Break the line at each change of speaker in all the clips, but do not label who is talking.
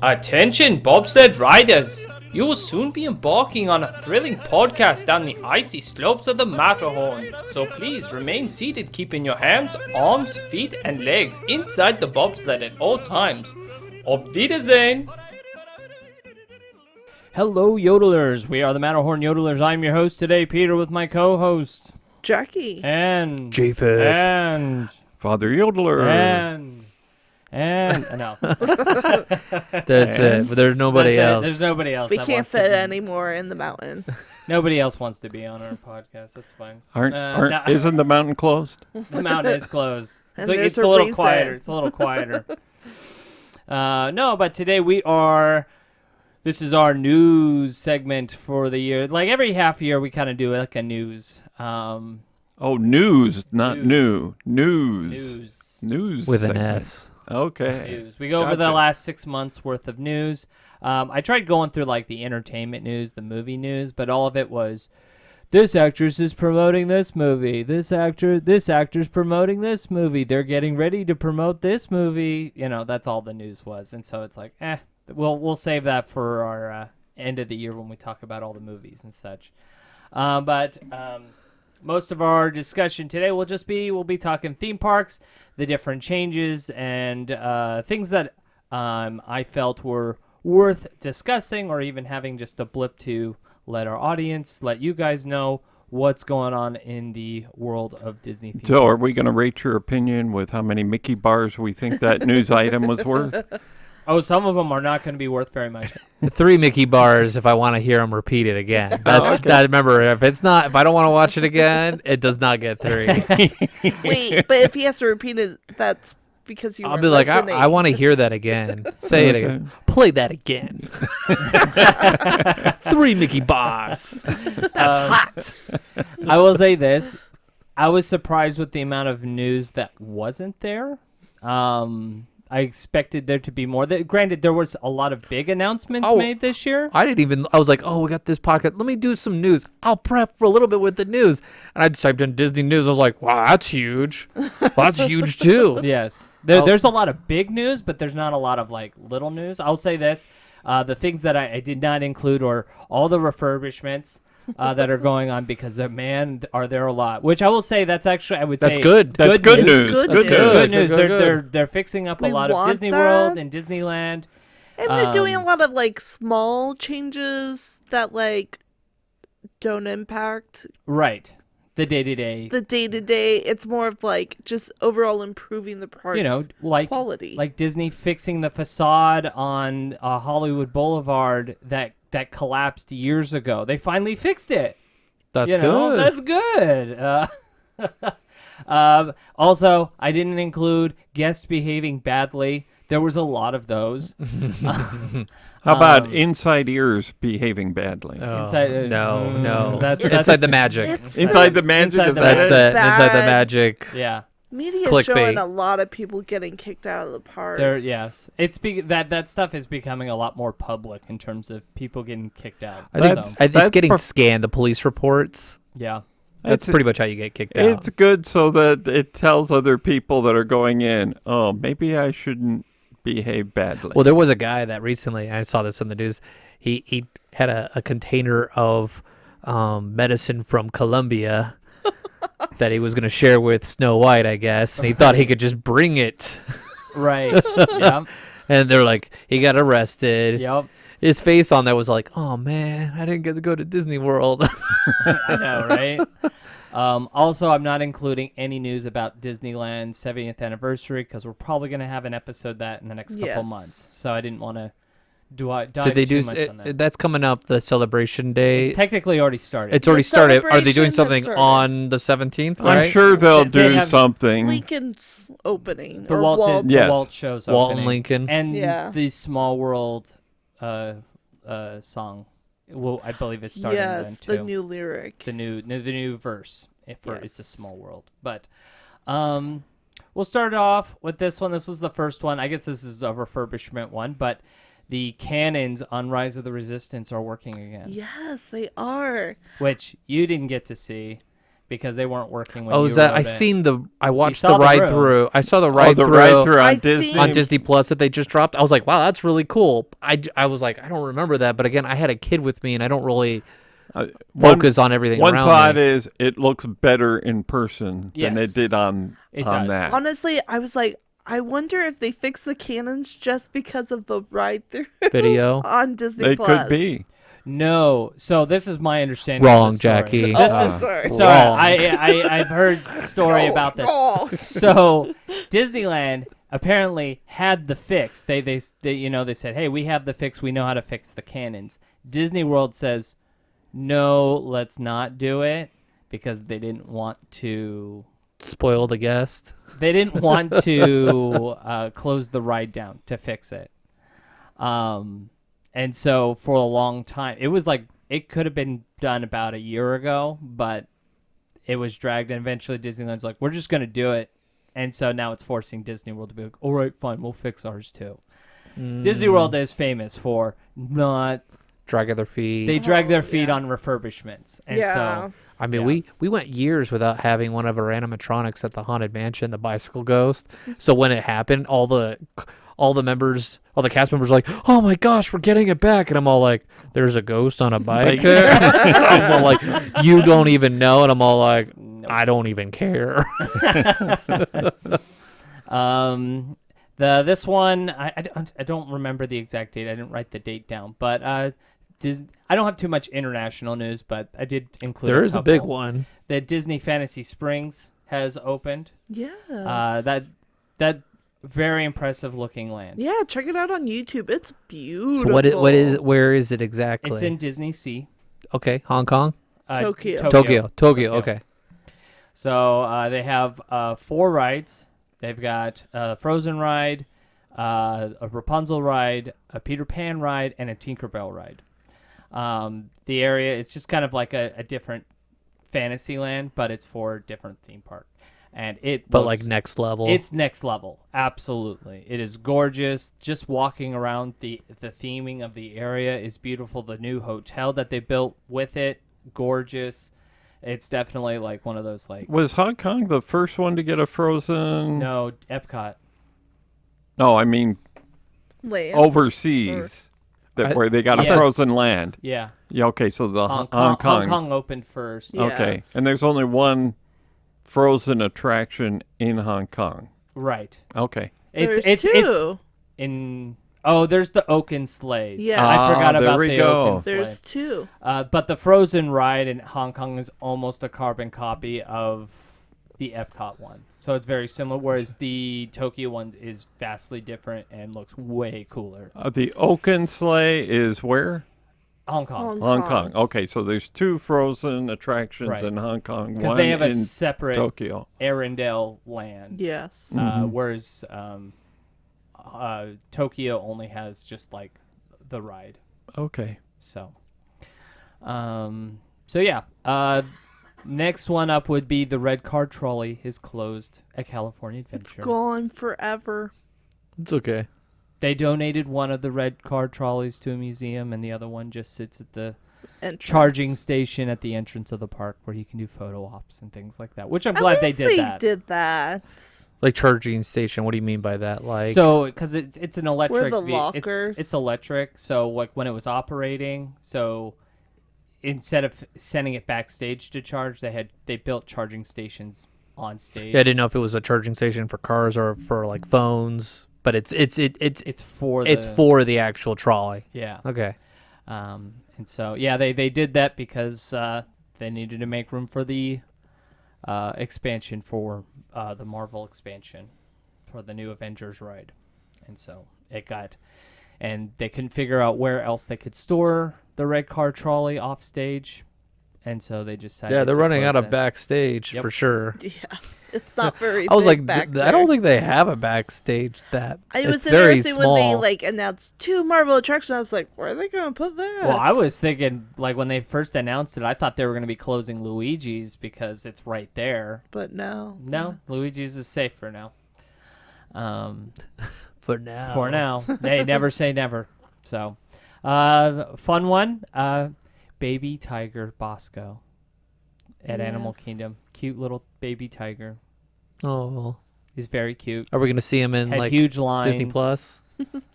Attention bobsled riders! You will soon be embarking on a thrilling podcast down the icy slopes of the Matterhorn. So please remain seated, keeping your hands, arms, feet, and legs inside the bobsled at all times. Auf Wiedersehen! Hello, yodelers. We are the Matterhorn Yodelers. I'm your host today, Peter, with my co-host
Jackie
and
J-Fifth.
and
Father Yodeler.
and no.
That's it. But there's nobody
That's it.
else.
There's nobody else.
we
that
can't
wants to
fit
be-
anymore in the mountain.
Nobody else wants to be on our podcast. That's fine.
Isn't the mountain closed?
The mountain is closed.
And
It's
there's
a
a
little
reason.
quieter. It's a little quieter. No, but today this is our news segment for the year. Like every half year, we kind of do like a news.
Oh, news, not
News.
new.
News.
News.
with an
segment.
S.
Okay.
News. We go over the
Gotcha.
last 6 months worth of news. I tried going through like the entertainment news, the movie news, but all of it was this actress is promoting this movie. This actor's promoting this movie. They're getting ready to promote this movie. You know, that's all the news was. And so it's like, we'll save that for our end of the year when we talk about all the movies and such. But most of our discussion today we'll be talking theme parks, the different changes, and things that I felt were worth discussing, or even having just a blip to let our audience, let you guys know what's going on in the world of Disney theme
So, are
parks.
we going to rate your opinion with how many Mickey bars we think that news item was worth?
Oh, some of them are not going to be worth very much.
3 Mickey bars if I want to hear them repeat it again.
okay.
Remember, if I don't want to watch it again, it does not get 3.
Wait, but if he has to repeat it, that's because you
I'll
were
be like,
listening.
I want to hear that again. Say it
Okay.
again. Play that again. 3 Mickey bars. That's hot.
I will say this. I was surprised with the amount of news that wasn't there. I expected there to be more. Granted, there was a lot of big announcements
Oh.
made this year.
I was like, oh, we got this podcast. Let me do some news. I'll prep for a little bit with the news. And I just typed in Disney news. I was like, wow, that's huge. That's huge too.
Yes.
Oh.
There's a lot of big news, but there's not a lot of like little news. I'll say this. The things that I did not include are all the refurbishments that are going on, because are there a lot. Which I will say that's actually, I would say,
That's good.
That's good news.
Good
Good
news.
Good
news.
news.
Good.
They're fixing up a
We
lot of
want
Disney World
that.
and Disneyland.
And they're doing a
Um,
lot of like small changes that like don't impact
Right. The day-to-day.
the day to day. It's more of like just overall improving the park.
Like
quality.
like Disney fixing the facade on Hollywood Boulevard that collapsed years ago. They finally fixed it.
That's
You know,
good.
That's good. Also, I didn't include guests behaving badly. There was a lot of those.
How about inside ears behaving badly?
Oh,
Inside-
no.
that's-
Inside the magic.
It's
Inside the magic
Inside
of
the
that.
That's
magic.
it. Inside the
bad.
magic.
Yeah.
Media is
Clickbait.
showing a lot of people getting kicked out of the park.
Yes. That stuff is becoming a lot more public in terms of people getting kicked out.
I think
That's-
it's
that's
getting
prof-
scanned. The police reports.
Yeah.
That's pretty much how you get kicked out.
It's good so that it tells other people that are going in, oh, maybe I shouldn't behave badly.
Well, there was a guy that recently, I saw this in the news, he had a container of medicine from Colombia that he was going to share with Snow White, I guess, and he thought he could just bring it.
Right. Yep.
And they're like, he got arrested.
Yep.
His face on that was like, oh, man, I didn't get to go to Disney World.
I know, right? Also, I'm not including any news about Disneyland's 70th anniversary, because we're probably going to have an episode that in the next couple
Yes.
months. So I didn't want to dive
Did they
too
do
much on that.
that's coming up, the celebration day?
It's technically already started.
It's already
The
started. Are they doing
celebration
something
has started.
on the 17th?
I'm
Right?
sure they'll
They
do
have-
something.
Lincoln's opening.
the
or
Walt,
Walt.
the
Yes.
Walt show's
Walt and
opening.
Lincoln.
And
Yeah.
the Small World song, I believe is starting then
Yes,
too.
the new lyric.
the new verse for It's a
Yes.
Small World. But we'll start off with this one. This was the first one. I guess this is a refurbishment one, but the cannons on Rise of the Resistance are working again,
Yes, they are.
which you didn't get to see because they weren't working when
Oh,
you
is that?
wrote
I
it.
seen the. I watched
saw
the
the
ride
room.
through. I saw the
Oh,
ride
the
through
ride through
I
on Disney.
think-
on Disney Plus that they just dropped. I was like, wow, that's really cool. I was like, I don't remember that, but again, I had a kid with me, and I don't really
One,
focus on everything
one
around
thought
me.
is it looks better in person than
Yes.
it did on
It
on
does.
that.
Honestly, I was like, I wonder if they fixed the cannons just because of the ride through
Video.
on Disney
They
Plus.
could be.
No, so this is my understanding.
Wrong,
of the story.
Jackie.
This
Oh,
is
sorry.
sorry.
Wrong.
I've heard story about this.
Oh,
So Disneyland apparently had the fix. They said, hey, we have the fix. We know how to fix the cannons. Disney World says, no, let's not do it because they didn't want to.
Spoil the guest.
They didn't want to close the ride down to fix it. And so for a long time, it was like it could have been done about a year ago, but it was dragged. And eventually Disneyland's like, we're just going to do it. And so now it's forcing Disney World to be like, all right, fine, we'll fix ours too. Disney World is famous for not,
Dragging their feet.
they drag their
Oh,
feet
yeah.
on refurbishments. And
yeah.
so,
I mean,
Yeah.
we went years without having one of our animatronics at the Haunted Mansion, the Bicycle Ghost. So when it happened, all the cast members were like, "Oh my gosh, we're getting it back!" And I'm all like, "There's a ghost on a bike." I'm all like, "You don't even know," and I'm all like, "I don't even care."
This one I don't remember the exact date. I didn't write the date down, but I don't have too much international news, but I did include.
There is a big
couple.
one.
The Disney Fantasy Springs has opened.
Yes.
That very impressive looking land.
Yeah, check it out on YouTube. It's beautiful.
So where is it exactly?
It's in Disney Sea.
Okay, Hong Kong,
Tokyo.
Tokyo. Okay.
So they have 4 rides. They've got a Frozen ride, a Rapunzel ride, a Peter Pan ride, and a Tinkerbell ride. The area is just kind of like a different Fantasyland, but it's for a different theme park. And
But like next level.
It's next level. Absolutely. It is gorgeous. Just walking around the theming of the area is beautiful. The new hotel that they built with it, gorgeous. It's definitely like one of those like
Was Hong Kong the first one to get a Frozen?
no, Epcot.
No, I mean
Land.
overseas, where they got a
Yes.
Frozen land.
Yeah.
Yeah, okay, so the
Hong
Hong
Kong.
Kong.
Opened first.
Yeah.
Okay,
Yes.
and there's only one Frozen attraction in Hong Kong.
Right.
Okay.
There's two.
In there's the Oaken Sleigh.
Yeah.
I forgot
there
about
we
the
go.
Oaken Sleigh.
There's two.
But the Frozen ride in Hong Kong is almost a carbon copy of the Epcot one. So it's very similar, whereas the Tokyo one is vastly different and looks way cooler.
The Oaken Sleigh is where?
Hong Kong.
Hong Kong. Okay, so there's 2 Frozen attractions
Right.
in Hong Kong.
Because
One
they have a
in
separate
Tokyo.
Arendelle land.
Yes.
Whereas Tokyo only has just like the ride.
Okay.
So yeah. Next one up would be the red car trolley is closed at California
It's
Adventure.
gone forever.
It's okay.
They donated one of the red car trolleys to a museum, and the other one just sits at the
Entrance.
charging station at the entrance of the park where you can do photo ops and things like that. Which I'm
At
glad they
least
did that.
did that.
Like charging station. What do you mean by that? Like
So, because it's an electric,
the
it's
lockers?
electric. So, like when it was operating, so instead of sending it backstage to charge, they built charging stations on stage.
Yeah, I didn't know if it was a charging station for cars or for like phones, but it's
It's for
the actual trolley.
yeah.
Okay.
And so yeah, they did that because they needed to make room for the expansion for the Marvel expansion for the new Avengers ride, and so and they couldn't figure out where else they could store the red car trolley off stage, and so they just decided
Yeah, they're
to
running out
close
of
it.
backstage
Yep.
for sure.
Yeah. It's not very
I was
big
like,
back
I don't
there.
think they have a backstage that.
It was
it's very
interesting
small.
when they like announced 2 Marvel attractions. I was like, where are they gonna put that?
Well, I was thinking, like, when they first announced it, I thought they were going to be closing Luigi's because it's right there.
But no.
No, Luigi's is safe for now.
For now.
For now. They never say never. So, fun one. Baby Tiger Bosco at Animal
Yes.
Kingdom. Cute little baby tiger.
Oh,
He's very cute.
are we gonna see him in
Had
like
huge lines.
Disney Plus?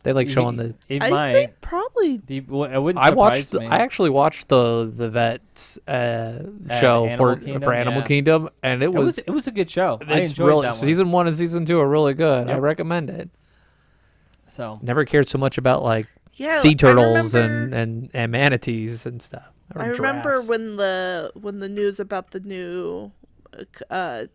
They like showing the.
It
I
might.
think probably.
It wouldn't
I
surprise
watched.
me.
I actually watched the Vets show
Animal
for
Kingdom,
Animal
yeah.
Kingdom, and
it was a good show. I
it's
enjoyed
really
that one.
season 1 and season 2 are really good. I
Yep.
recommend it.
So
Never cared so much about like
Yeah,
sea
I
turtles
remember-
and manatees and stuff. Or
I remember
giraffes.
when the news about the new cub,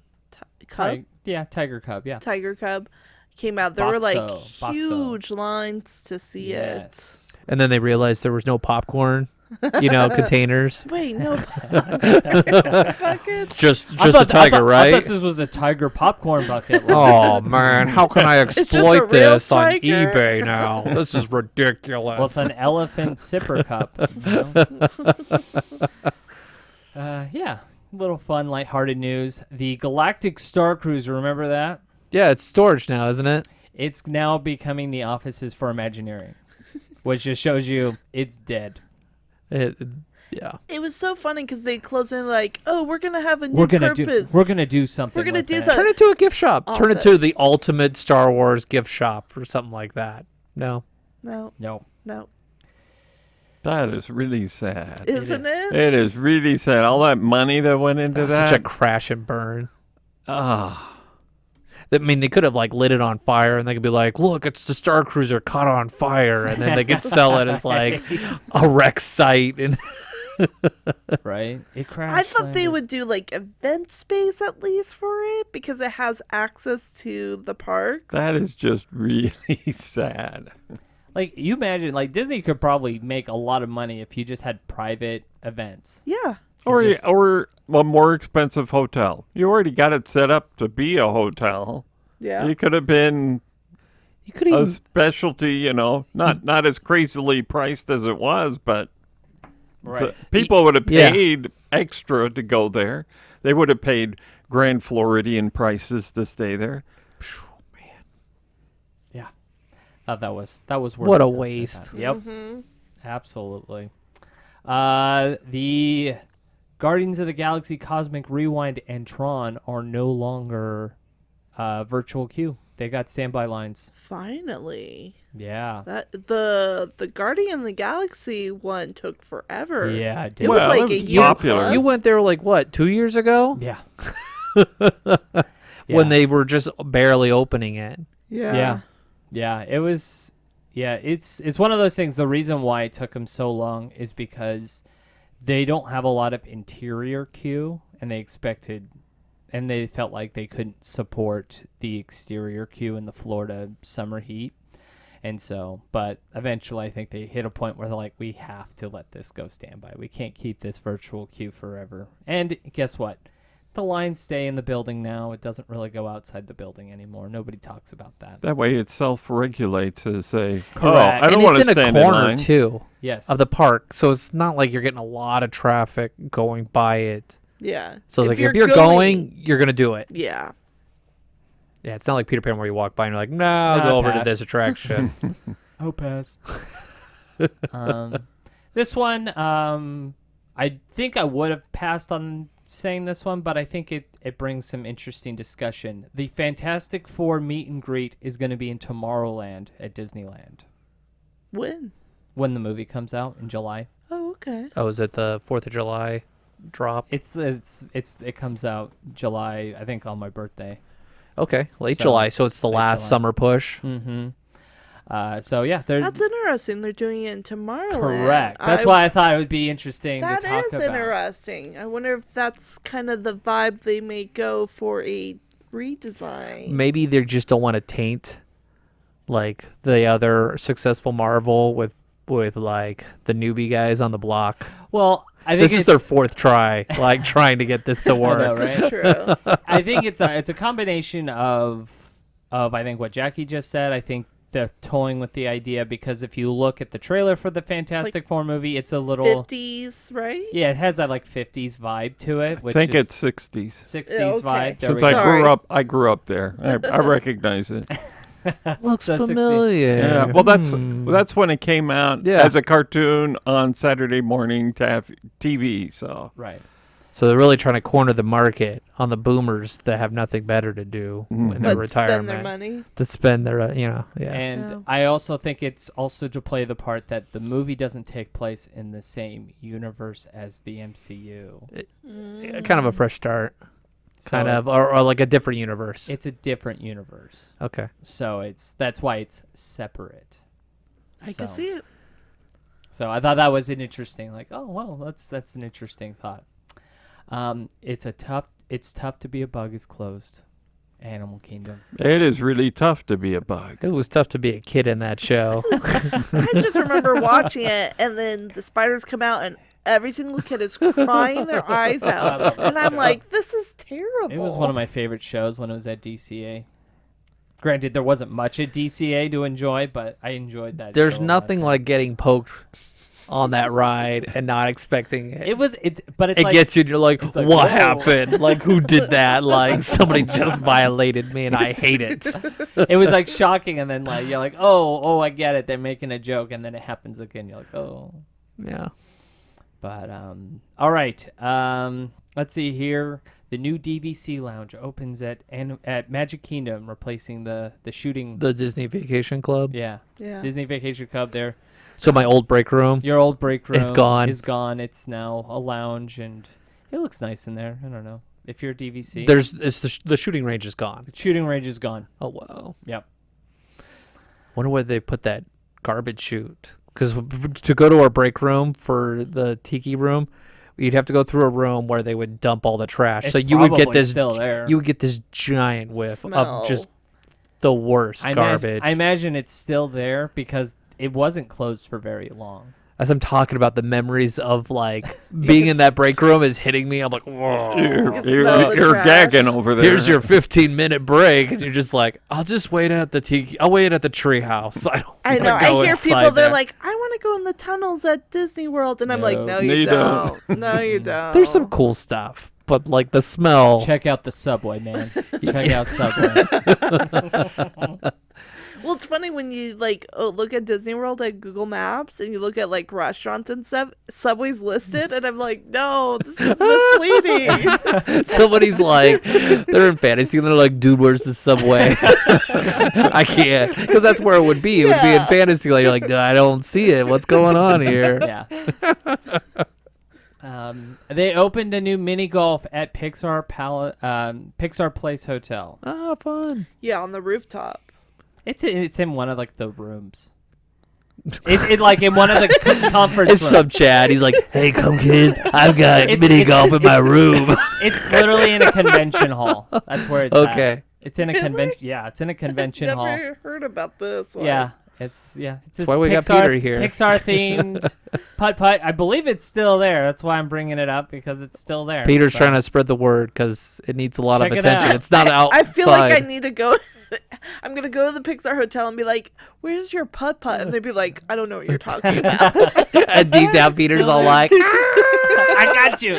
Tiger Cub. Yeah.
tiger cub came out. There were like
Boxo.
huge lines to see
Yes.
And then they realized there was no popcorn, containers.
it. Wait, no buckets.
Just
I
a
thought-
tiger,
I
right?
thought this was a tiger popcorn bucket.
Oh man, how can I
just a
exploit
real
this on
tiger.
eBay now? This is ridiculous.
Well, it's an elephant sipper cup. Yeah, little fun, lighthearted news. The Galactic Star Cruiser, remember that?
Yeah, it's storage now, isn't it?
It's now becoming the offices for Imagineering, which just shows you it's dead.
Yeah.
It was so funny because they closed in like, oh, we're gonna have a new
We're gonna
purpose.
do something.
We're gonna
with
do
it.
something.
Turn it to a gift shop. Turn it to
Office.
the ultimate Star Wars gift shop or something like that. No.
No,
No.
no,
That is really sad.
isn't it?
It is really sad. All that money that went into that.
Such a crash and burn.
Ah.
I mean, they could have like lit it on fire, and they could be like, "Look, it's the Star Cruiser caught on fire," and then they could sell it as like a wreck site. And
Right? It crashed.
I thought they
landed.
would do like event space at least for it because it has access to the parks.
That is just really sad.
Like, you imagine, like, Disney could probably make a lot of money if you just had private events.
Yeah.
Or a more expensive hotel. You already got it set up to be a hotel.
Yeah.
It could have been
you could
a
even
specialty, not as crazily priced as it was, but
Right.
people would have
Yeah.
paid extra to go there. They would have paid Grand Floridian prices to stay there.
That was worth
What a
it.
waste.
Yep.
Mm-hmm.
Absolutely. The Guardians of the Galaxy Cosmic Rewind and Tron are no longer virtual queue. They got standby lines.
Finally.
Yeah.
That the Guardian of the Galaxy one took forever.
Yeah, it
It
did.
was
Well,
like
it
a
was
year
popular.
plus.
You went there like what, 2 years ago?
Yeah.
When
Yeah.
they were just barely opening it.
Yeah.
Yeah, it was. Yeah, it's one of those things. The reason why it took them so long is because they don't have a lot of interior queue, and they felt like they couldn't support the exterior queue in the Florida summer heat, and so. But eventually, I think they hit a point where they're like, we have to let this go standby. We can't keep this virtual queue forever. And guess what? The lines stay in the building now. It doesn't really go outside the building anymore. Nobody talks about that.
That way it self-regulates to say,
Correct.
I don't
and
want
it's
to
in a
stand in
corner
line.
too
Yes.
of the park, so it's not like you're getting a lot of traffic going by it.
Yeah.
So if you're going, you're gonna do it.
Yeah.
Yeah, it's not like Peter Pan where you walk by and you're like, no, I'll
Nah,
go over to
pass.
this attraction.
Oh, pass. This one, I think I would have passed on saying this one, but I think it brings some interesting discussion. The Fantastic Four meet and greet is going to be in Tomorrowland at Disneyland
When?
when the movie comes out in July.
Oh, okay.
Oh, is it the 4th of July drop?
It comes out July, I think, on my birthday.
Okay, late
So,
July, so it's the
late
last
July.
summer push.
Mm-hmm. So yeah, they're
That's interesting. They're doing it in Tomorrowland.
correct. That's why I thought it would be interesting
That
to talk
is
about.
interesting. I wonder if that's kind of the vibe they may go for a redesign.
Maybe they just don't want to taint like the other successful Marvel with like the newbie guys on the block.
Well, I think
This is their 4th try, like trying to get this to work.
know,
This
right?
is true.
I think it's a combination of I think what Jackie just said. I think they're toying with the idea because if you look at the trailer for the Fantastic Four movie, it's a little
50s, right?
yeah, it has that like 50s vibe to it.
I
Which
think
is
it's 60s.
60s
Yeah, okay.
vibe. There
Since
we
I
go.
Sorry.
grew up there. I recognize it.
Looks
So 60.
familiar.
Yeah, well,
Hmm.
that's when it came out
Yeah.
as a cartoon on Saturday morning TV. So
Right.
So they're really trying to corner the market on the boomers that have nothing better to do
Mhm.
in their
But
retirement.
spend their money.
To spend their, yeah.
And
Yeah.
I also think it's also to play the part that the movie doesn't take place in the same universe as the MCU.
Kind of a fresh start.
So
Kind of,
it's-
or like a different universe.
It's a different universe.
Okay.
So that's why it's separate.
I can
So-
see it.
So I thought that was an interesting, like, oh well, that's an interesting thought. It's tough to be a bug is closed. Animal Kingdom.
It is really tough to be a bug.
It was tough to be a kid in that show.
I just remember watching it, and then the spiders come out, and every single kid is crying their eyes
I
out,
love that
and I'm
show.
like, "This is terrible."
It was one of my favorite shows when it was at DCA. Granted, there wasn't much at DCA to enjoy, but I enjoyed that.
There's
show a lot.
nothing like getting poked on that ride and not expecting it.
But it's
It
like,
gets you and you're like,
it's like,
what
whoa.
happened? Like, who did that? Like, somebody just violated me and I hate it.
it was like shocking, and then like you're like, oh, I get it. They're making a joke, and then it happens again. You're like, oh.
Yeah.
But all right. Let's see here. The new DVC lounge opens at Magic Kingdom, replacing the shooting.
The Disney Vacation Club.
Yeah,
Yeah.
Disney Vacation Club. There,
So my old break room.
your old break room
It's gone.
Is gone. It's now a lounge, and it looks nice in there. I don't know if you're a DVC.
It's the shooting range is gone.
The shooting range is gone.
Oh wow.
Yep.
Wonder where they put that garbage chute. Because to go to our break room for the tiki room, you'd have to go through a room where they would dump all the trash.
It's
So you would get
probably
this
still there.
you would get this giant whiff
Smell.
of just the worst garbage.
I imagine it's still there because it wasn't closed for very long.
As I'm talking about the memories of like being in that break room is hitting me, I'm like, whoa.
You're,
can smell the
you're
trash.
gagging over there.
Here's your 15-minute break, and you're just like, I'll just wait at the tiki. I'll wait at the treehouse. I don't.
I know.
wanna go
I hear
inside
people. They're
there.
like, "I want to go in the tunnels at Disney World," and I'm like,
No.
"No,
No,
you
you
don't. No, you don't."
There's some cool stuff, but like the smell.
Check out the subway, man. Check out Subway.
Well, it's funny when you like look at Disney World at Google Maps and you look at like restaurants and stuff. Subway's listed, and I'm like, "No, this is misleading."
Somebody's like, they're in fantasy, and they're like, dude, where's the subway? I can't, because that's where it would be. It would be in
Yeah.
fantasy. Like, you're like, I don't see it. What's going on here?
Yeah. They opened a new mini golf at Pixar Place Hotel.
Oh, fun.
Yeah, on the rooftop.
It's in one of like the rooms. It's like in one of the conference
It's
rooms.
some Chad. He's like, hey, come kids. I've got mini golf in my room.
It's literally in a convention hall. That's where it's at.
Okay.
It's in a
Really?
convention. Yeah, it's in a convention hall.
Never heard about this one.
Yeah, it's
That's why we got Peter here.
Pixar themed putt putt. I believe it's still there. That's why I'm bringing it up because it's still there.
Peter's
So-
trying to spread the word because it needs a lot
Check
of
it
attention.
out.
It's not outside.
I feel like I need to go. I'm gonna go to the Pixar Hotel and be like, "Where's your putt putt?" And they'd be like, "I don't know what you're talking about."
And deep down, Peter's all like,
I got you.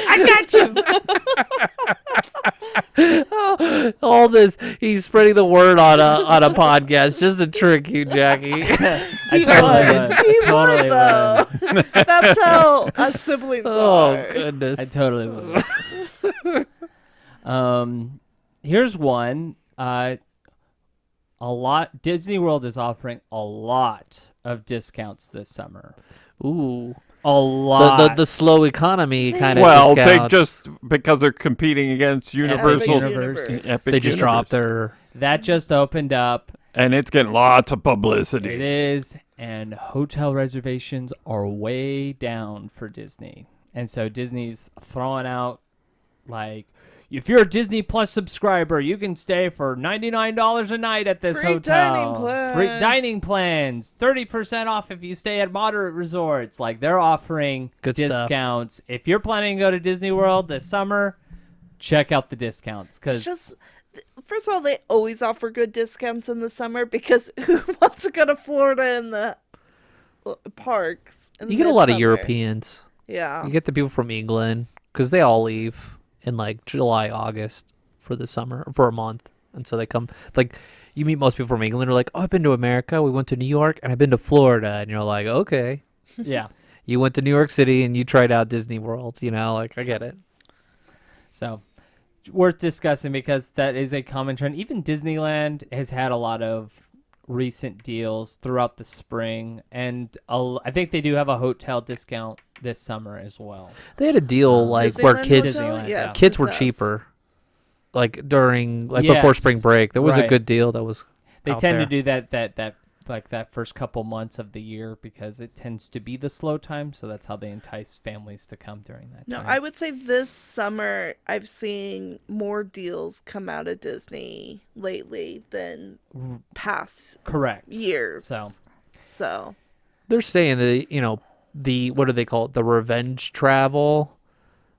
all this. He's spreading the word on a podcast just to trick you, Jackie.
He
totally
would.
would.
He
Totally
would, though. That's how us siblings
Oh
are.
goodness.
I totally would. Here's one. Disney World is offering a lot of discounts this summer.
Ooh.
A lot.
The slow economy kind of
well, they
discounts.
just because they're competing against Universal,
Universe.
Epic
they just
Universe.
dropped their.
That just opened up.
and it's getting lots of
It
publicity.
is, and hotel reservations are way down for Disney. And so Disney's throwing out, like, if you're a Disney Plus subscriber, you can stay for $99 a night at this
Free
hotel.
dining plan.
Free dining plans, 30% off if you stay at moderate resorts. Like, they're offering
Good stuff.
discounts. If you're planning to go to Disney World this summer, check out the discounts.
It's just, first of all, they always offer good discounts in the summer because who wants to go to Florida in the parks? In
You get a lot of
midsummer?
Europeans.
Yeah.
You get the people from England because they all leave in like July, August for the summer, for a month. And so they come, like, you meet most people from England are like, oh, I've been to America. We went to New York and I've been to Florida. And you're like, okay.
Yeah.
You went to New York City and you tried out Disney World, you know, like, I get it.
So worth discussing because that is a common trend. Even Disneyland has had a lot of recent deals throughout the spring, and I think they do have a hotel discount this summer as well.
They had a deal like where
Disneyland
kids
Hotel?
Disneyland,
Yes,
kids
it
were
does.
cheaper. Like during before
Yes,
spring break, there was a
right.
good deal that was.
They
out
tend
there.
to do that like that first couple months of the year because it tends to be the slow time, so that's how they entice families to come during that
No,
time.
I would say this summer I've seen more deals come out of Disney lately than past
Correct.
years.
So
They're saying that the what do they call it? The revenge travel,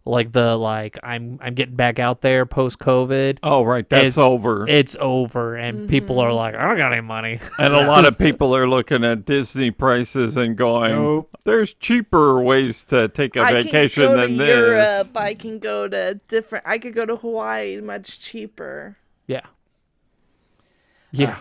like I'm getting back out there post COVID.
Oh, right. That's
It's-
over.
It's over, and people are like, I don't got any money.
And a lot of people are looking at Disney prices and going,
Nope.
there's cheaper ways to take a
I
vacation
can go
than
to
this.
Europe. I can go to I could go to Hawaii much cheaper.
Yeah. Yeah.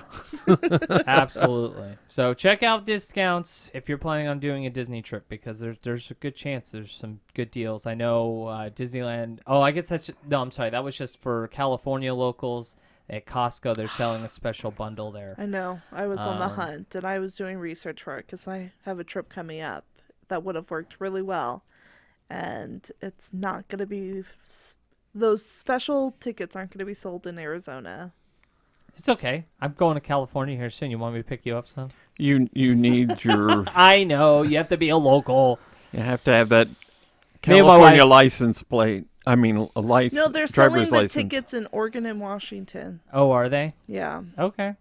absolutely. So check out discounts if you're planning on doing a Disney trip because there's a good chance there's some good deals. I know Disneyland. Oh, I guess no. I'm sorry. That was just for California locals. At Costco, they're selling a special bundle there.
I know. I was on the
Um,
hunt and I was doing research for it because I have a trip coming up that would have worked really well. And it's not going to be, those special tickets aren't going to be sold in Arizona.
It's okay. I'm going to California here soon. You want me to pick you up some?
You need your,
I know. You have to be a local.
you have to have that
Me and my
California
wife-
license plate. I mean, a license.
No, they're
driver's
selling the
license.
tickets in Oregon and Washington.
Oh, are they?
Yeah.
Okay.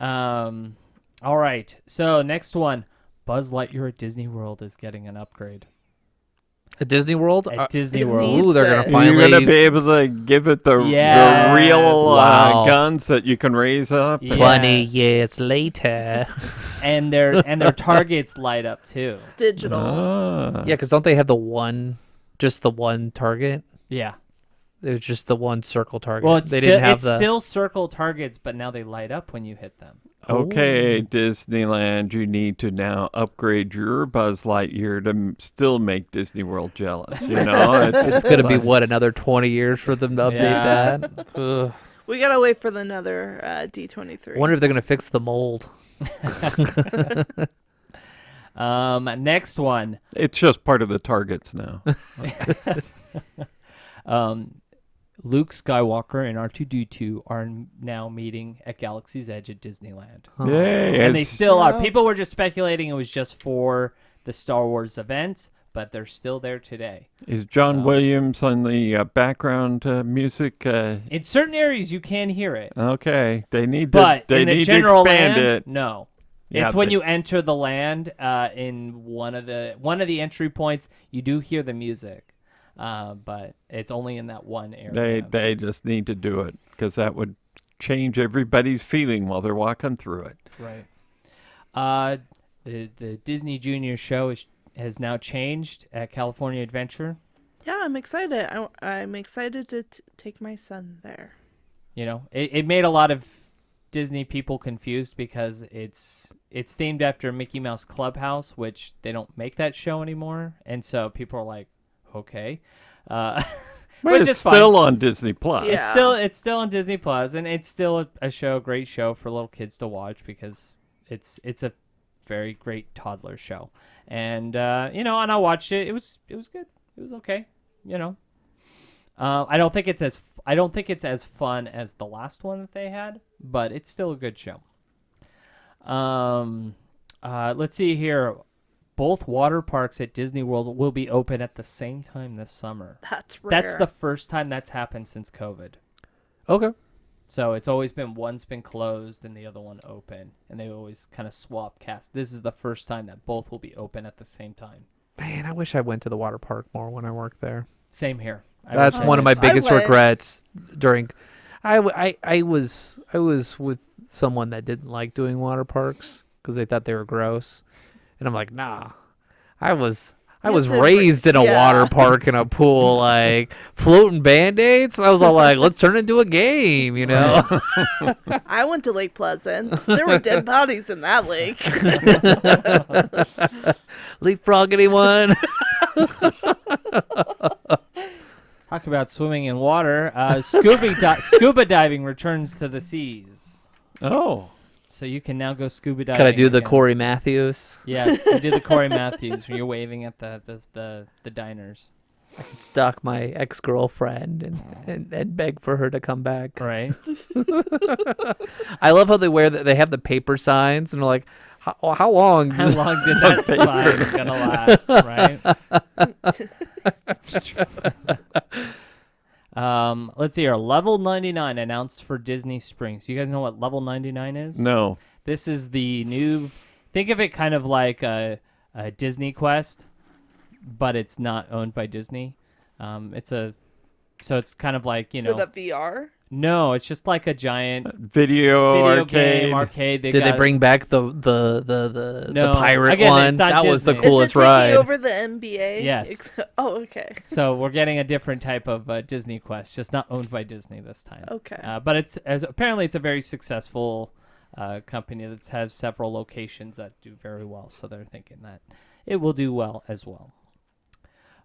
All right. So next one, Buzz Lightyear at Disney World is getting an upgrade.
At Disney World?
At Disney
it
World.
needs
Ooh, they're
it.
gonna
You're
finally.
going to be able to give it the
Yes.
real
Wow.
guns that you can raise up.
Yeah.
20
Yes.
years later.
And their targets light up too.
Digital.
Ah.
Yeah, because don't they have just the one target?
Yeah.
It was just the one circle target.
Well, it's
they didn't have
it's
the.
still circle targets, but now they light up when you hit them.
Okay, Disneyland, you need to now upgrade your Buzz Lightyear to still make Disney World jealous. You know,
It's going to be, what, another 20 years for them to update
Yeah.
that? Ugh.
We got to wait for another D23.
I wonder if they're going to fix the mold.
Next one.
It's just part of the targets now.
Luke Skywalker and R2-D2 are now meeting at Galaxy's Edge at Disneyland.
Yay!
And they
it's-
still are.
Wow.
People were just speculating it was just for the Star Wars event, but they're still there today.
Is John
So-
Williams on the background music?
In certain areas, you can hear it,
Okay, they need
but
to. They
in the
need
general
to expand
land,
it.
no.
Yeah,
It's when
they-
you enter the land in one of the entry points. You do hear the music, but it's only in that one area.
They just need to do it because that would change everybody's feeling while they're walking through it.
Right. The Disney Junior show has now changed at California Adventure.
Yeah, I'm excited. I'm excited to take my son there.
You know, it made a lot of Disney people confused because it's themed after Mickey Mouse Clubhouse, which they don't make that show anymore, and so people are like, okay,
But
which
it's
is fine.
still on Disney Plus.
Yeah.
It's still on Disney Plus, and it's still a great show for little kids to watch because it's a very great toddler show, and and I watched it. It was good. It was okay. I don't think it's as fun as the last one that they had, but it's still a good show. Let's see here. Both water parks at Disney World will be open at the same time this summer.
That's rare.
That's the first time that's happened since COVID.
Okay.
So it's always been one's been closed and the other one open, and they always kind of swap cast. This is the first time that both will be open at the same time.
Man, I wish I went to the water park more when I worked there.
Same here.
That's
wish I
one of my
did.
I
biggest
went.
regrets during. I was with someone that didn't like doing water parks because they thought they were gross, and I'm like, nah. I was
You have to
raised in a
yeah.
water park and a pool, like floating band-aids. I was all like, let's turn it into a game, you know.
I went to Lake Pleasant. There were dead bodies in that lake.
Leapfrog anyone?
talk about swimming in water. Scuba diving returns to the seas.
Oh.
So you can now go scuba diving.
Could I do the
again.
Corey Matthews?
Yes, you do the Corey Matthews when you're waving at the diners.
I could stalk my ex-girlfriend and beg for her to come back.
Right.
I love how they have the paper signs and they're like, how long?
How long did that sign gonna last? Right. Let's see here. Level 99 announced for Disney Springs. You guys know what Level 99 is?
No.
This is the new. Think of it kind of like a Disney Quest, but it's not owned by Disney. So it's kind of like
Is it a VR?
No, it's just like a giant
Video
game
arcade.
arcade.
Did they bring back the
No.
pirate
Again,
one?
it's not
That was the
Disney.
coolest
Is it taking
ride.
over the NBA?
Yes.
Oh, okay.
So we're getting a different type of Disney Quest, just not owned by Disney this time.
Okay.
But apparently it's a very successful company that has several locations that do very well. So they're thinking that it will do well as well.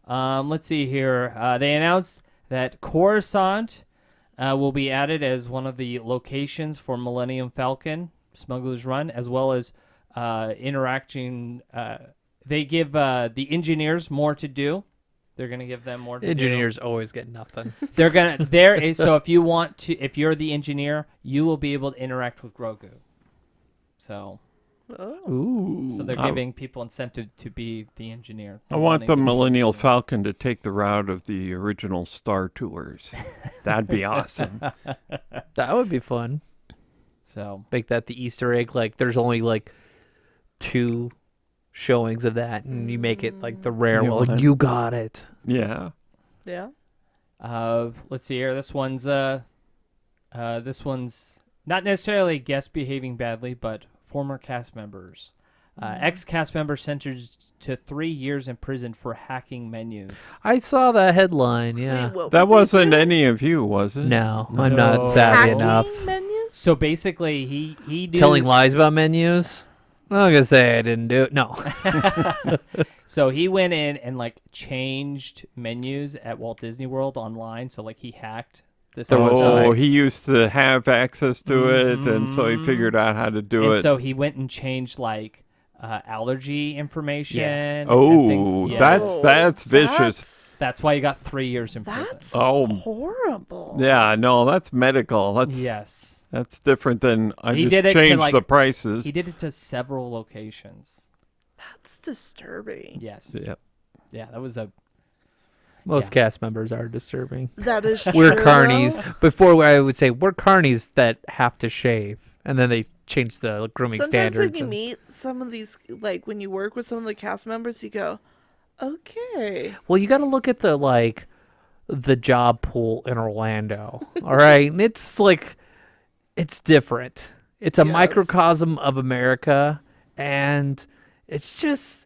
Let's see here. They announced that Coruscant will be added as one of the locations for Millennium Falcon Smuggler's Run, as well as interacting. They give the engineers more to do. They're gonna give them more to do.
Engineers always get nothing.
So if you want to, if you're the engineer, you will be able to interact with Grogu. So
Oh.
Ooh.
they're giving people incentive to be the engineer.
I want the
Wanting to be
Millennial
engineer.
Falcon to take the route of the original Star Tours. That'd be awesome.
That would be fun.
So
Make that the Easter egg. Like there's only like 2 showings of that, and you make it like the rare
Yeah,
one. Like,
well,
you got it.
Yeah.
Yeah.
let's see here. This one's not necessarily guests behaving badly, but former cast members. Ex-cast member sentenced to 3 years in prison for hacking menus.
I saw that headline. Yeah.
Wait, what
That
would they
wasn't
do?
any of you, was it?
No, I'm
No.
not savvy
Hacking
enough.
menus?
So basically, he did,
Telling lies about menus. I'm not gonna say I didn't do it. No.
So he went in and like changed menus at Walt Disney World online. So like he hacked the
There was
system.
Oh, he used to have access to it, and so he
Mhm.
figured out how to do
and
it.
so he went and changed like allergy information. and
Oh,
things. Yeah.
that's vicious.
That's why he got 3 years in prison.
That's
Oh,
horrible.
yeah, no, that's medical.
Yes.
That's different than I
He
just
did it to,
changed
like-
the prices.
He did it to several locations.
That's disturbing.
Yes.
Yeah.
Yeah, that was a
Most cast members are disturbing.
That is true.
We're
though.
carnies. Before I would say we're carnies that have to shave, and then they change the grooming
Sometimes
standards.
when you
and-
meet some of these, like when you work with some of the cast members, you go, okay.
Well, you got to look at the job pool in Orlando. All right, and it's like it's different. It's a
Yes.
microcosm of America, and it's just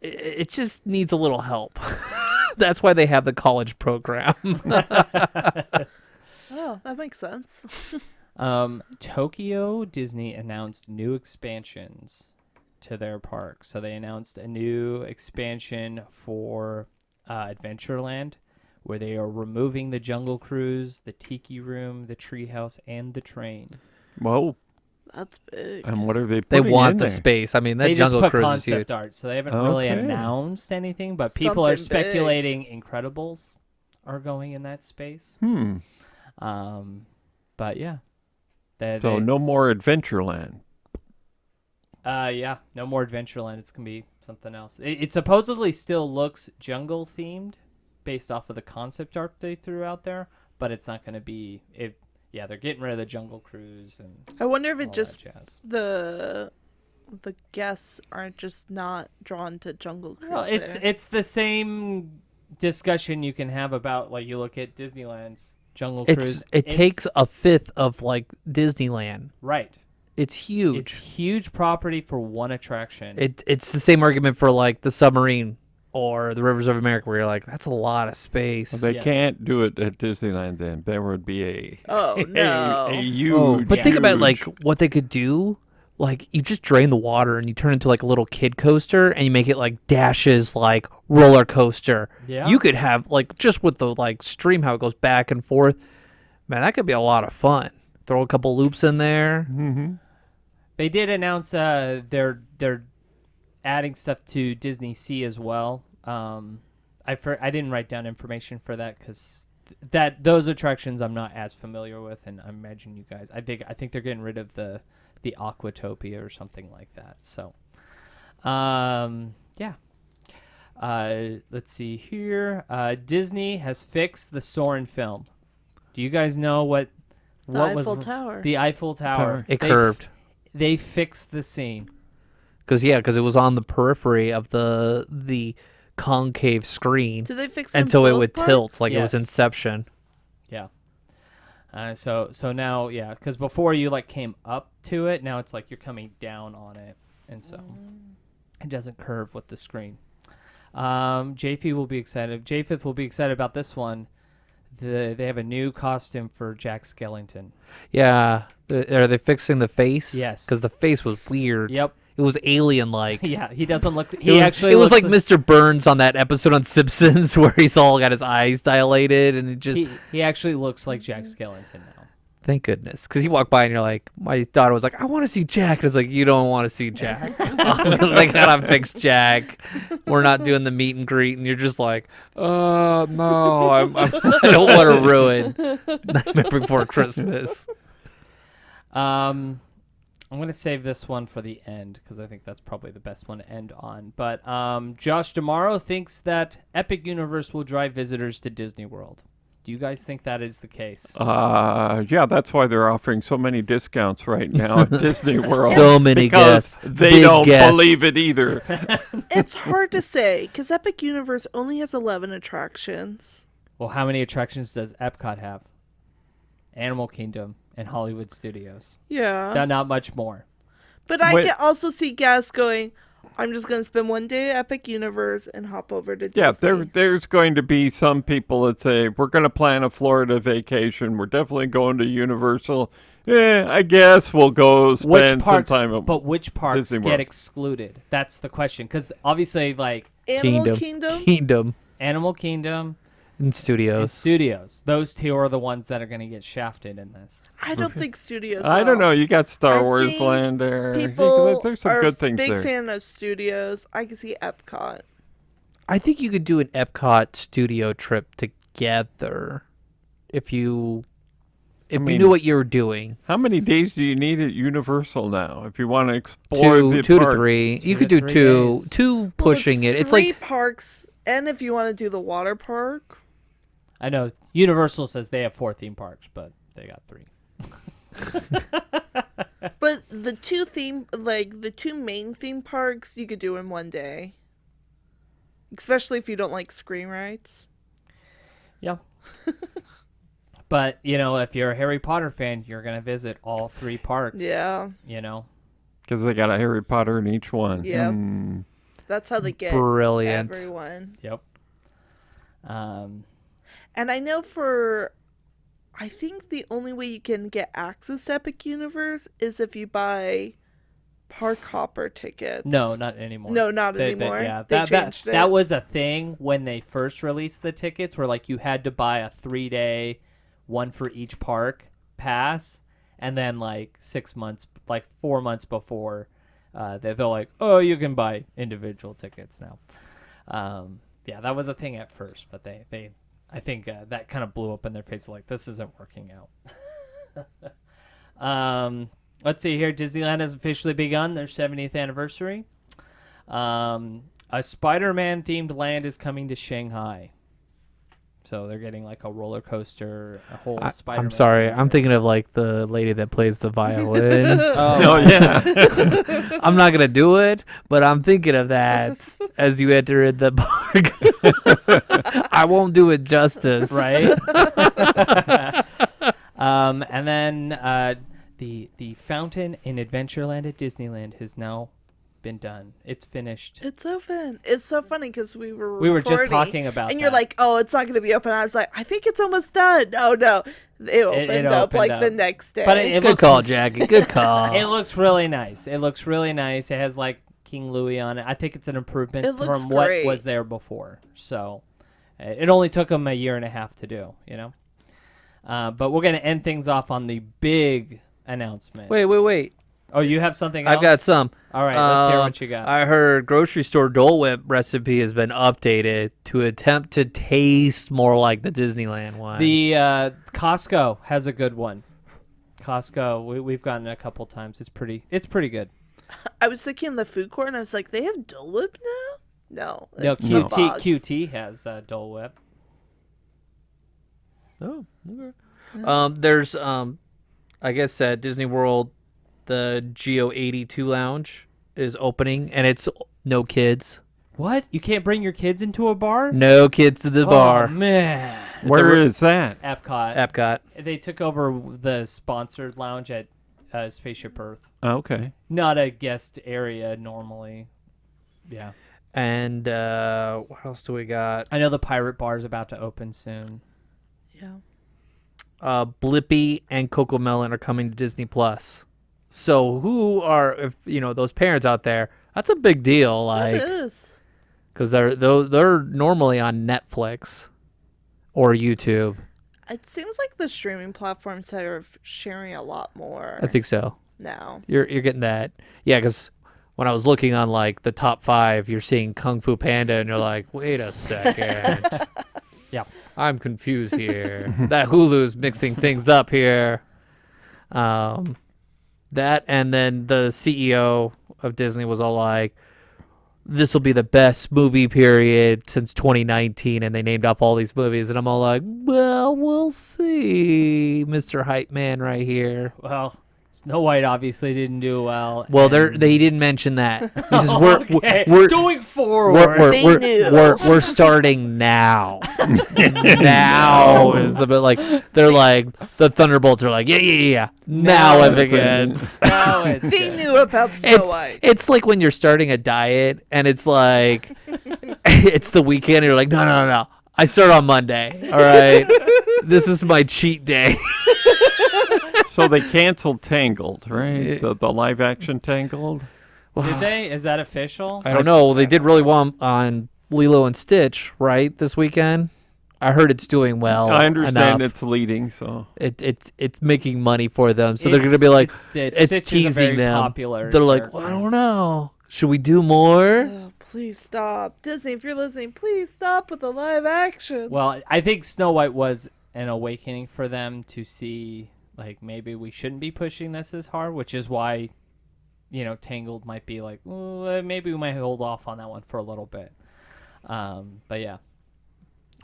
it just needs a little help. That's why they have the college program.
Oh, that makes sense.
Tokyo Disney announced new expansions to their park. So they announced a new expansion for Adventureland, where they are removing the Jungle Cruise, the Tiki Room, the Treehouse, and the train.
Whoa.
That's big.
And what are they
They
putting
want
in
the
there?
space. I mean, that
They just
Jungle
put
Cruise is
concept
huge.
art, so they haven't really
Okay.
announced anything. But people are
Something big.
speculating Incredibles are going in that space. But yeah,
So no more Adventureland.
Yeah, no more Adventureland. It's gonna be something else. It supposedly still looks jungle themed, based off of the concept art they threw out there, but it's not gonna be it. Yeah, they're getting rid of the Jungle Cruise and
I wonder if
all
it just
that jazz.
the guests aren't just not drawn to Jungle Cruise.
Well, it's
there.
it's the same discussion you can have about like you look at Disneyland's Jungle Cruise.
It takes a fifth of like Disneyland.
right.
It's huge.
It's huge property for one attraction.
It's the same argument for like the submarine or the Rivers of America, where you're like, that's a lot of space.
Well, they
Yes.
can't do it at Disneyland then. There would be
Oh no.
a huge.
Oh, but think about like
huge-
what they could do like you just drain the water and you turn it into like a little kid coaster and you make it like Dash's like roller coaster.
Yeah.
You could have like just with the like stream how it goes back and forth. Man, that could be a lot of fun. Throw a couple loops in there.
Mm-hmm.
They did announce they're adding stuff to Disney Sea as well. I didn't write down information for that because those attractions I'm not as familiar with, and I imagine you guys. I think they're getting rid of the Aquatopia or something like that. So, yeah. Let's see here. Disney has fixed the Soarin' film. Do you guys know what
The Eiffel Tower.
the Eiffel Tower?
It curved.
They fixed the scene.
Because it was on the periphery of the concave screen,
Did they fix
and
in
so it
both
would
parts?
tilt like it was
Yes.
Inception.
Yeah. So now, yeah, because before you like came up to it, now it's like you're coming down on it, and so it doesn't curve with the screen. Japheth will be excited about this one. They have a new costume for Jack Skellington.
Yeah, are they fixing the face?
Yes.
because the face was weird.
Yep.
It was alien-like.
Yeah, he doesn't look.
It
He
was,
actually.
it was
looks
like Mr. Burns on that episode on Simpsons where he's all got his eyes dilated and it just.
He actually looks like Jack Skellington now.
Thank goodness, because you walk by and you're like, my daughter was like, I want to see Jack. And it's like, you don't want to see Jack. They gotta fix Jack. We're not doing the meet and greet, and you're just like, no, I don't want to ruin Nightmare Before Christmas.
I'm going to save this one for the end because I think that's probably the best one to end on. But Josh D'Amaro thinks that Epic Universe will drive visitors to Disney World. Do you guys think that is the case?
Yeah, that's why they're offering so many discounts right now at Disney World.
So many
because
guests.
they
Big
don't
guests.
believe it either.
It's hard to say because Epic Universe only has 11 attractions.
Well, how many attractions does Epcot have? Animal Kingdom and Hollywood Studios.
Yeah.
Not much more.
But I
Wait.
can also see guests going, I'm just going to spend one day at Epic Universe and hop over to Disney.
Yeah, there's going to be some people that say, we're going to plan a Florida vacation. We're definitely going to Universal. I guess we'll go spend some time at
But which parts
Disney
get
World.
excluded? That's the question. Because obviously, like,
Animal Kingdom?
Kingdom
Animal Kingdom
and
and
Studios.
Studios, those two are the ones that are going to get shafted in this.
I don't think Studios
I don't
will.
know. You got Star
I
Wars
think
Land there.
People
There's some
are
good things
big
there.
fan of Studios. I can see Epcot.
I think you could do an Epcot studio trip together if you
mean,
knew what you were doing.
How many days do you need at Universal now if you want to explore the
Two to
park?
three. You
Two
could
to
do
3
two.
days.
Two
Well,
pushing it. It's
three
like
parks, and if you want to do the water park,
I know Universal says they have 4 theme parks, but they got 3.
but the two main theme parks, you could do in one day. Especially if you don't like screen rides.
Yeah. But, if you're a Harry Potter fan, you're going to visit all 3 parks.
Yeah,
Because they got a Harry Potter in each one.
Yep.
Hmm.
that's how they get
brilliant.
everyone.
Yep.
And I know I think the only way you can get access to Epic Universe is if you buy Park Hopper tickets.
No, not anymore.
No, not anymore.
Yeah,
They
that
changed it.
that was a thing when they first released the tickets, where like you had to buy a 3-day, one for each park pass, and then like 6 months, like 4 months before, they're like, oh, you can buy individual tickets now. Yeah, that was a thing at first, but they I think that kind of blew up in their face, like this isn't working out. Let's see here. Disneyland has officially begun their 70th anniversary. A Spider-Man themed land is coming to Shanghai. So they're getting like a roller coaster, a whole Spider-Man.
I'm sorry.
theme
I'm
there.
thinking of like the lady that plays the violin.
Oh, yeah.
I'm not gonna do it, but I'm thinking of that as you enter in the park. I won't do it justice.
Right? And then the fountain in Adventureland at Disneyland has now been done. It's finished.
It's open. It's so funny because we were
just
recording,
talking about
and you're
that.
like, "Oh, it's not going to be open." I was like, "I think it's almost done." No, it opened up
opened
like
up.
the next day.
But it
Good
looks
call, Jackie. Good call.
It looks really nice. It looks really nice. It has like King Louis on it. I think it's an improvement
It looks
from what
great.
was there before. So it only took them a year and a half to do, you know. But we're gonna end things off on the big announcement.
Wait.
Oh, you have something else?
I've got some.
All right, let's hear what you got.
I heard grocery store Dole Whip recipe has been updated to attempt to taste more like the Disneyland one.
The Costco has a good one. Costco, we've gotten it a couple times. It's pretty good.
I was thinking the food court, and I was like, "They have Dole Whip now?"
No,
it's the
QT
box.
QT has Dole Whip.
Oh, okay. There's I guess at Disney World, the Geo 82 Lounge is opening, and it's no kids.
What? You can't bring your kids into a bar?
No kids to the
Oh,
bar.
man.
Where is that?
Epcot.
Epcot.
They took over the sponsored lounge at Spaceship Earth.
Okay.
Not a guest area normally. Yeah.
And what else do we got?
I know the Pirate Bar is about to open soon.
Yeah.
Blippi and Coco Melon are coming to Disney Plus. So who are, if you know, those parents out there? That's a big deal,
It
like,
is.
because they're normally on Netflix or YouTube.
It seems like the streaming platforms are sharing a lot more
I think so.
now.
You're getting that, yeah. Because when I was looking on like the top 5, you're seeing Kung Fu Panda, and you're like, wait a second.
Yeah.
I'm confused here. That Hulu's mixing things up here. That, and then the CEO of Disney was all like, this will be the best movie period since 2019, and they named off all these movies, and I'm all like, well, we'll see, Mr. Hype Man right here.
Well, Snow White obviously didn't do well.
Well,
and-
they didn't mention that. He says,
Okay,
we're
going forward.
They knew.
we're starting now. Now is a bit like, they're like, the Thunderbolts are like, yeah. Now it begins.
Now it's
They
good.
knew about Snow White.
It's like when you're starting a diet and it's like, it's the weekend and you're like, no. I start on Monday. All right. This is my cheat day.
So they canceled Tangled, right? The live action Tangled.
Did they? Is that official?
I don't know. They did really well on Lilo and Stitch, right? This weekend. I heard it's doing well.
I understand
enough.
it's leading, so
It's making money for them. So they're gonna be like,
it's Stitch.
it's
Stitch is a
teasing
very
them.
Popular
they're like,
character.
well, I don't know. Should we do more?
Oh, please stop. Disney, if you're listening, please stop with the live action.
Well, I think Snow White was an awakening for them to see, like, maybe we shouldn't be pushing this as hard, which is why, you know, Tangled might be like, maybe we might hold off on that one for a little bit. But yeah.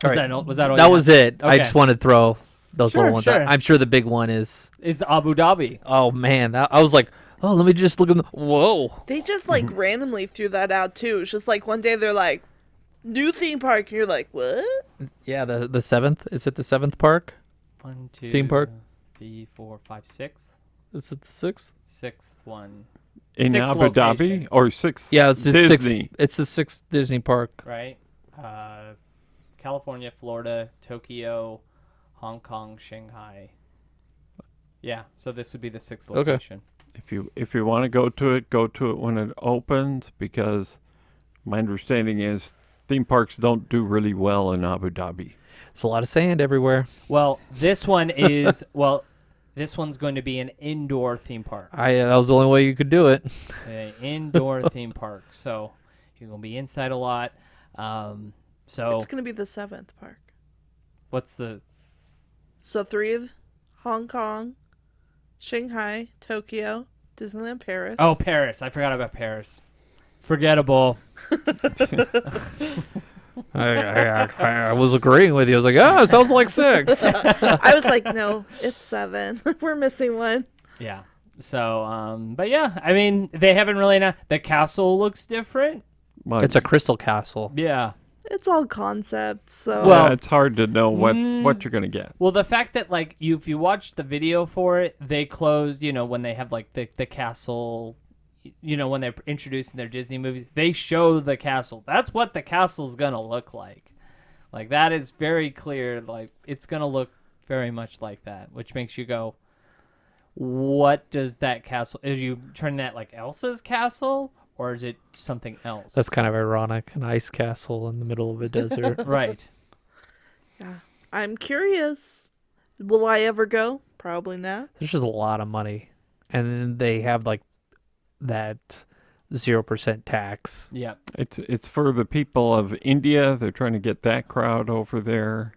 Was
All right.
that all
That
you
was
had?
it. I
Okay.
just wanted to throw those
Sure,
little ones.
sure.
I'm sure the big one is.
Is Abu Dhabi.
Oh man, I was like, oh, let me just look at. Whoa.
They just like randomly threw that out too. It's just like one day they're like, new theme park, and you're like, what?
Yeah, the 7th. Is it the 7th park?
1, 2,
Theme park?
3, 4, 5, 6.
Is it the 6th?
Sixth one,
in
Sixth
Abu
location.
Dhabi or sixth.
Yeah, it's the
Disney.
6th. It's the 6th Disney park.
right? California, Florida, Tokyo, Hong Kong, Shanghai. Yeah, so this would be the 6th
Okay.
location.
If you want to go to it when it opens, because my understanding is theme parks don't do really well in Abu Dhabi.
It's a lot of sand everywhere.
Well, this one is this one's going to be an indoor theme park.
That was the only way you could do it.
An indoor theme park. So you're going to be inside a lot. So
It's gonna be the 7th park.
what's the
So 3 Hong Kong, Shanghai, Tokyo, Disneyland Paris.
Oh, Paris. I forgot about Paris. Forgettable.
I was agreeing with you. I was like, oh, it sounds like 6.
I was like, no, it's 7. We're missing one.
Yeah. So, but yeah, I mean, they haven't really the castle looks different.
But,
It's a crystal castle.
Yeah.
It's all concepts. So
Well-
yeah, it's hard to know what you're gonna get.
Well, the fact that like if you watch the video for it, they closed, when they have like the castle, when they're introducing their Disney movies, they show the castle. That's what the castle's gonna look like. Like that is very clear. Like it's gonna look very much like that, which makes you go, what does that castle? Is you turning that like Elsa's castle, or is it something else?
That's kind of ironic. An ice castle in the middle of a desert.
right.
Yeah. I'm curious. Will I ever go? Probably not.
There's just a lot of money. And then they have like that 0% tax.
Yeah.
It's for the people of India. They're trying to get that crowd over there.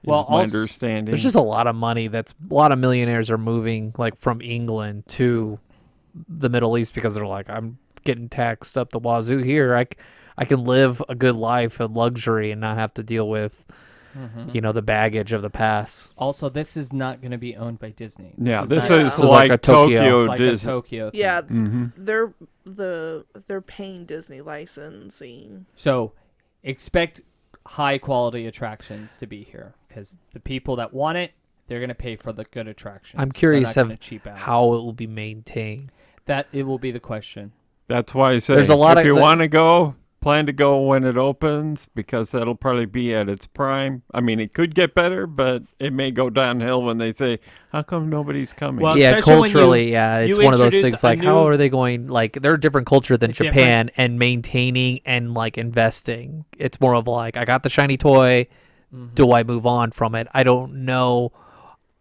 Well,
is my
also-
understanding.
There's just a lot of money. A lot of millionaires are moving like from England to the Middle East because they're like, I'm getting taxed up the wazoo here. I can live a good life and luxury and not have to deal with, the baggage of the past.
Also, this is not going to be owned by Disney.
yeah,
is
this
not-
is
This is like
like
a Tokyo.
Tokyo
it's like a
Disney.
Tokyo thing.
Yeah,
Mhm.
they're paying Disney licensing.
So expect high quality attractions to be here because the people that want it, they're going to pay for the good attractions.
I'm curious
They're not
of
gonna cheap out.
how it will be maintained.
That it will be the question.
That's why I say
There's a lot
if
of-
you want to go, plan to go when it opens because that'll probably be at its prime. I mean, it could get better, but it may go downhill when they say, "How come nobody's coming?"
Well,
Yeah,
especially when you-
culturally, yeah, it's
you
one of those
introduce
things
a
like how
new-
are they going like they're a different culture than
Different-
Japan and maintaining and like investing. It's more of like I got the shiny toy, do I move on from it? I don't know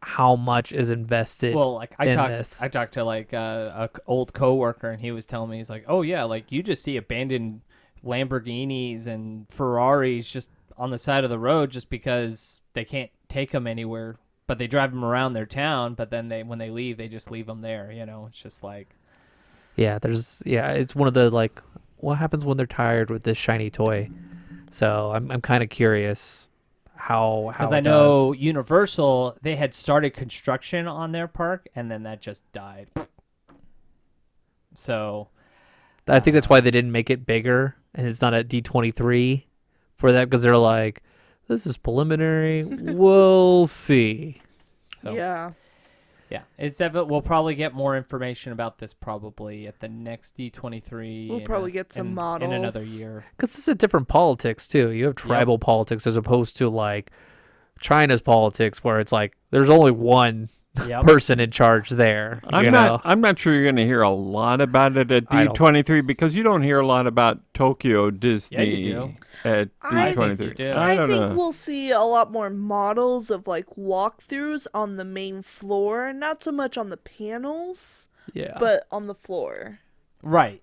how much is invested.
Well, like
in this.
I talked to like a old coworker, and he was telling me he's like, "Oh yeah, like you just see abandoned Lamborghinis and Ferraris just on the side of the road just because they can't take them anywhere, but they drive them around their town. But then when they leave, they just leave them there. It's just like."
It's one of the like what happens when they're tired with this shiny toy. So I'm kind of curious how
Because
it
I know Universal, they had started construction on their park, and then that just died. So,
does. I think that's why they didn't make it bigger and it's not at D23 for that because they're like this is preliminary. We'll see.
So-
Yeah.
yeah, it's definitely. We'll probably get more information about this probably at the next D23.
We'll probably get some
in another
models.
year.
Because it's a different politics too. You have tribal politics as opposed to like China's politics, where it's like there's only one
Yep.
person in charge there.
I'm not sure you're going to hear a lot about it at
I don't-
D23 because you don't hear a lot about Tokyo Disney
do.
at
I
think
D23.
you do.
I
I
don't
think
know.
we'll see a lot more models of like walkthroughs on the main floor, not so much on the panels,
Yeah.
but on the floor.
Right.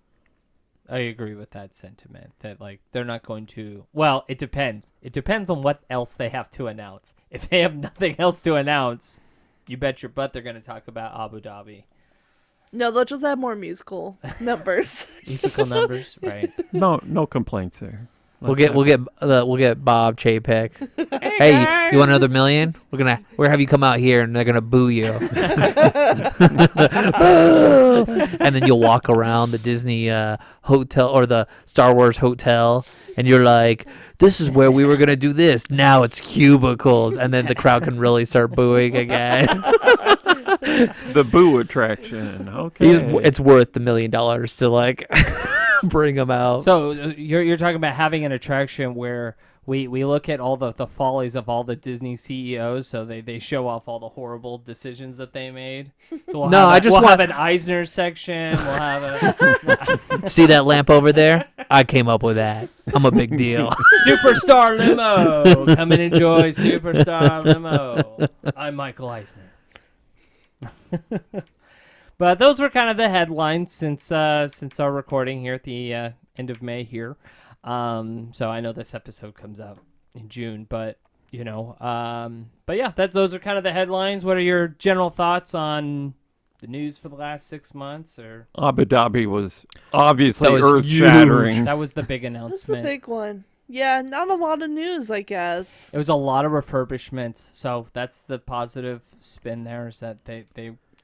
I agree with that sentiment that like they're not going to. Well, it depends. It depends on what else they have to announce. If they have nothing else to announce, you bet your butt they're going to talk about Abu Dhabi.
No, they'll just have more musical numbers.
Musical numbers, right?
No complaints there.
we'll get Bob Chapek. Hey, you want another million? We're gonna have you come out here and they're gonna boo you. And then you'll walk around the Disney hotel or the Star Wars hotel, and you're like, "This is where we were gonna do this. Now it's cubicles." And then the crowd can really start booing again.
It's the boo attraction. Okay.
It's worth the $1 million to like bring them out.
So you're talking about having an attraction where we look at all the follies of all the Disney CEOs, so they show off all the horrible decisions that they made. So we'll
No,
have
I just
we'll
want-
have an Eisner section. We'll have a
See that lamp over there? I came up with that. I'm a big deal.
Superstar limo. Come and enjoy Superstar limo. I'm Michael Eisner. But those were kind of the headlines since our recording here at the end of May here. So I know this episode comes out in June, but but yeah, those are kind of the headlines. What are your general thoughts on the news for the last 6 months? Or
Abu Dhabi was obviously
That was
earth-shattering.
that was the big
That's the
announcement.
big one. Yeah, not a lot of news, I guess.
It was a lot of refurbishments, so that's the positive spin there, is that they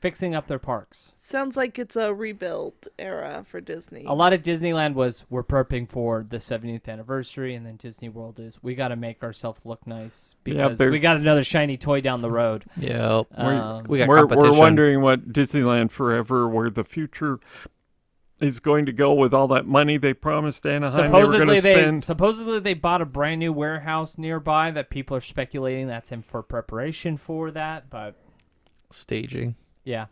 fixing up their parks.
Sounds like it's a rebuild era for Disney.
A lot of Disneyland we're prepping for the 70th anniversary, and then Disney World is we got to make ourselves look nice
Yeah,
because
they're-
we got another shiny toy down the road.
Yep.
Um,
We got
we're
competition.
wondering what Disneyland Forever, where the future is going to go with all that money they promised Anaheim they were going to spend.
Supposedly they bought a brand new warehouse nearby that people are speculating that's in for preparation for that, but
Staging.
yeah,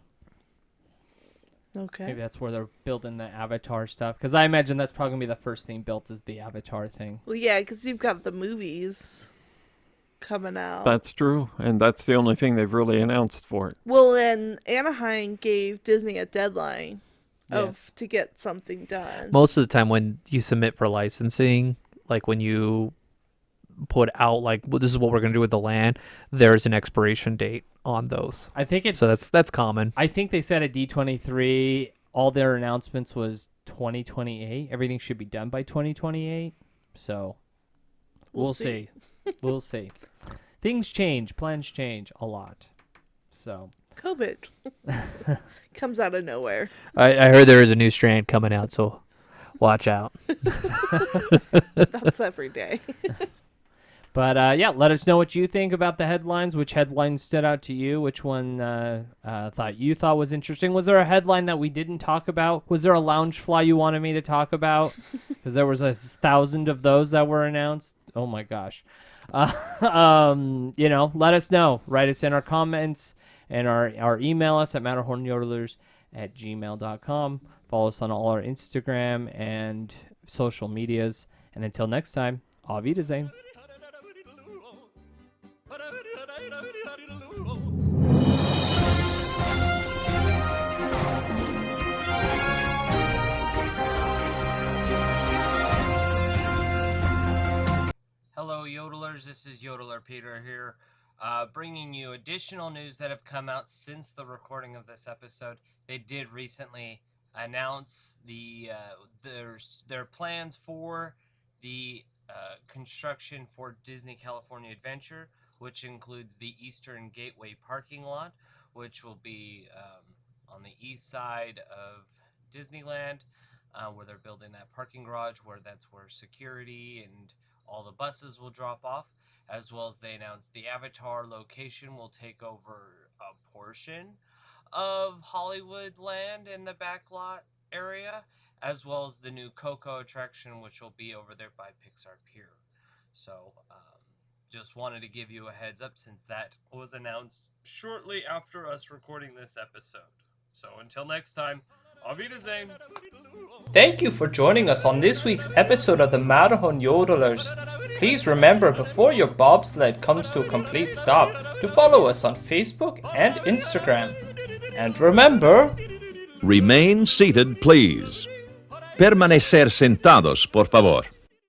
Okay.
maybe that's where they're building the Avatar stuff. Because I imagine that's probably gonna be the first thing built is the Avatar thing.
Well, yeah, because you've got the movies coming out.
That's true, and that's the only thing they've really announced for it.
Well, and Anaheim gave Disney a deadline
Yes.
to get something done.
Most of the time when you submit for licensing, like when you put out like, well, this is what we're going to do with the land, there's an expiration date on those.
I think it's
So that's common.
I think they said at D23 all their announcements was 2028. Everything should be done by 2028. So we'll see. We'll see. Things change, plans change a lot. So
COVID comes out of nowhere.
I heard there is a new strand coming out, so watch out.
That's every day.
But yeah, let us know what you think about the headlines. Which headlines stood out to you? Which one thought was interesting? Was there a headline that we didn't talk about? Was there a lounge fly you wanted me to talk about? Because there was 1,000 of those that were announced. Oh my gosh. Let us know. Write us in our comments and our email us at matterhornyodelers@gmail.com. Follow us on all our Instagram and social medias. And until next time, auf Wiedersehen. Hello, Yodelers. This is Yodeler Peter here, bringing you additional news that have come out since the recording of this episode. They did recently announce their plans for the construction for Disney California Adventure, which includes the Eastern Gateway parking lot, which will be on the east side of Disneyland, where they're building that parking garage, that's where security and all the buses will drop off, as well as they announced the Avatar location will take over a portion of Hollywood Land in the backlot area, as well as the new Coco attraction, which will be over there by Pixar Pier. So, just wanted to give you a heads up since that was announced shortly after us recording this episode. So until next time, auf Wiedersehen. Thank you for joining us on this week's episode of the Matterhorn Yodelers. Please remember before your bobsled comes to a complete stop to follow us on Facebook and Instagram. And remember,
Remain seated, please. Permanecer sentados, por favor.